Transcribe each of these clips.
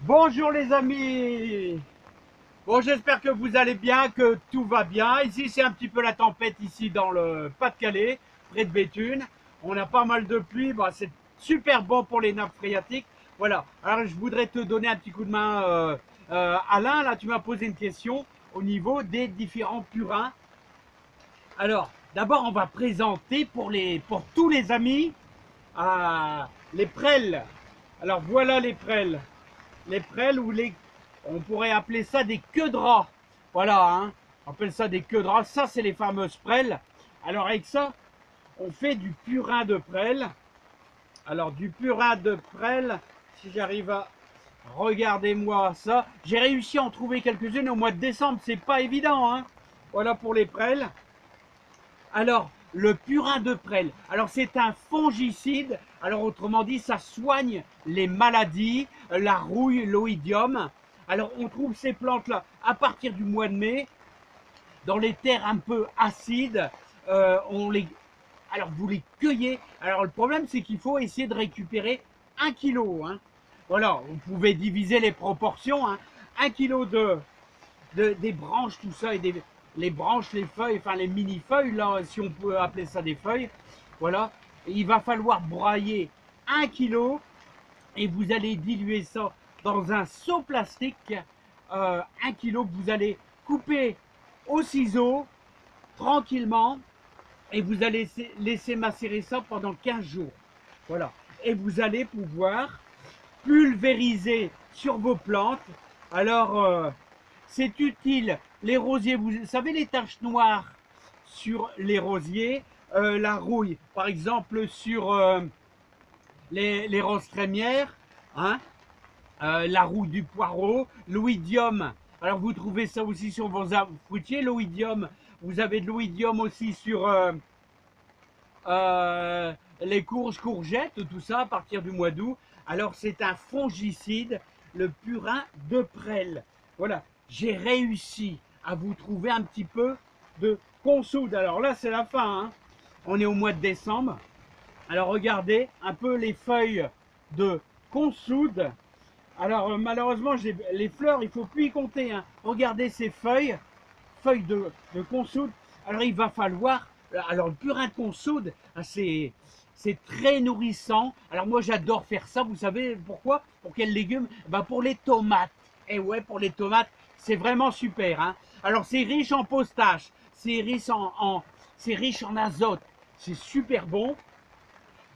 Bonjour les amis. Bon, j'espère que vous allez bien, que tout va bien. Ici, c'est un petit peu la tempête ici dans le Pas-de-Calais, près de Béthune. On a pas mal de pluie, bah, c'est super bon pour les nappes phréatiques. Voilà, alors je voudrais te donner un petit coup de main. Alain, là, tu m'as posé une question au niveau des différents purins. Alors, d'abord, on va présenter pour tous les amis les prêles. Alors, voilà les prêles. Les prêles ou on pourrait appeler ça des queues de rat. Voilà, hein, on appelle ça des queues de rat. Ça, c'est les fameuses prêles. Alors, avec ça, on fait du purin de prêle. Alors, du purin de prêle, si j'arrive à regardez-moi ça. J'ai réussi à en trouver quelques-unes au mois de décembre. C'est pas évident, hein. Voilà pour les prêles. Alors, le purin de prêle, alors c'est un fongicide, alors autrement dit, ça soigne les maladies, la rouille, l'oïdium. Alors, on trouve ces plantes-là à partir du mois de mai, dans les terres un peu acides. Alors, vous les cueillez. Alors, le problème, c'est qu'il faut essayer de récupérer 1 kg. Hein. Voilà, vous pouvez diviser les proportions. Hein. 1 kg des branches, tout ça, et les branches, les feuilles, enfin les mini-feuilles, là, si on peut appeler ça des feuilles. Voilà. Et il va falloir broyer 1 kg et vous allez diluer ça dans un seau plastique. 1 kg que vous allez couper au ciseau tranquillement et vous allez laisser macérer ça pendant 15 jours. Voilà. Et vous allez pouvoir pulvériser sur vos plantes. Alors, c'est utile. Les rosiers, vous savez les taches noires sur les rosiers, la rouille, par exemple sur les roses crémières, hein, la rouille du poireau, l'oïdium. Alors vous trouvez ça aussi sur vos arbres fruitiers, l'oïdium. Vous avez de l'oïdium aussi sur les courges, courgettes, tout ça à partir du mois d'août. Alors c'est un fongicide, le purin de prêle. Voilà, j'ai réussi à vous trouver un petit peu de consoude. Alors là c'est la fin, hein. On est au mois de décembre. Alors regardez un peu les feuilles de consoude. Alors malheureusement les fleurs, il ne faut plus y compter, hein. Regardez ces feuilles, feuilles de consoude. Alors il va falloir, alors le purin de consoude, c'est très nourrissant. Alors moi j'adore faire ça, vous savez pourquoi? Pour quels légumes? Ben, pour les tomates. Et ouais, pour les tomates, c'est vraiment super, hein. Alors c'est riche en potasse, c'est riche c'est riche en azote, c'est super bon.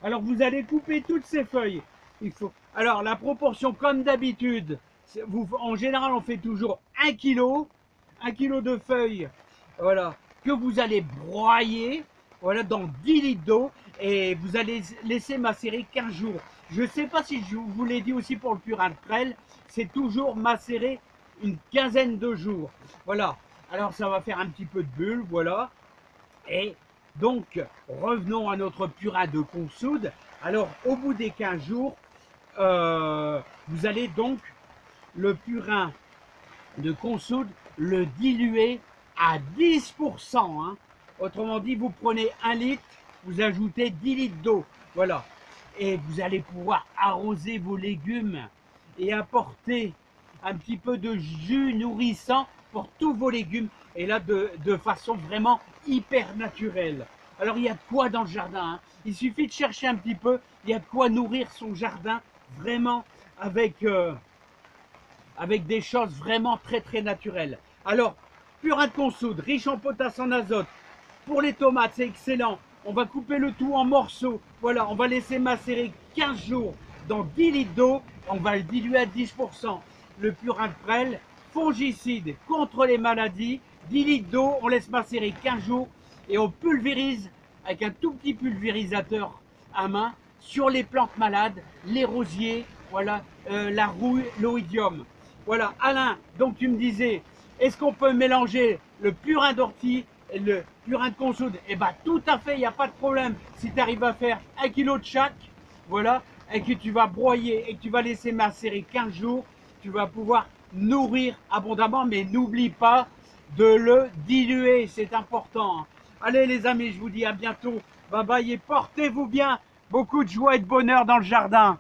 Alors vous allez couper toutes ces feuilles. Il faut. Alors la proportion, comme d'habitude, en général on fait toujours 1 kg, 1 kg de feuilles, voilà, que vous allez broyer, voilà, dans 10 litres d'eau et vous allez laisser macérer 15 jours. Je ne sais pas si je vous l'ai dit aussi pour le purin de prêle, c'est toujours macérer une quinzaine de jours. Voilà. Alors ça va faire un petit peu de bulle, voilà. Et donc, revenons à notre purin de consoude. Alors, au bout des 15 jours, vous allez donc le purin de consoude le diluer à 10%. Hein. Autrement dit, vous prenez 1 litre, vous ajoutez 10 litres d'eau. Voilà. Et vous allez pouvoir arroser vos légumes et apporter un petit peu de jus nourrissant pour tous vos légumes. Et là, de façon vraiment hyper naturelle. Alors, il y a de quoi dans le jardin. Hein. Il suffit de chercher un petit peu. Il y a de quoi nourrir son jardin vraiment avec des choses vraiment très très naturelles. Alors, purin de consoude, riche en potasse, en azote. Pour les tomates, c'est excellent. On va couper le tout en morceaux. Voilà, on va laisser macérer 15 jours dans 10 litres d'eau. On va le diluer à 10%. Le purin de prêle, fongicide contre les maladies. 10 litres d'eau, on laisse macérer 15 jours et on pulvérise avec un tout petit pulvérisateur à main sur les plantes malades, les rosiers, voilà, la rouille, l'oïdium. Voilà, Alain, donc tu me disais, est-ce qu'on peut mélanger le purin d'ortie et le purin de consoude? Eh bien, tout à fait, il n'y a pas de problème. Si tu arrives à faire 1 kg de chaque, voilà, et que tu vas broyer et que tu vas laisser macérer 15 jours, tu vas pouvoir nourrir abondamment, mais n'oublie pas de le diluer, c'est important. Allez les amis, je vous dis à bientôt. Bye bye et portez-vous bien. Beaucoup de joie et de bonheur dans le jardin.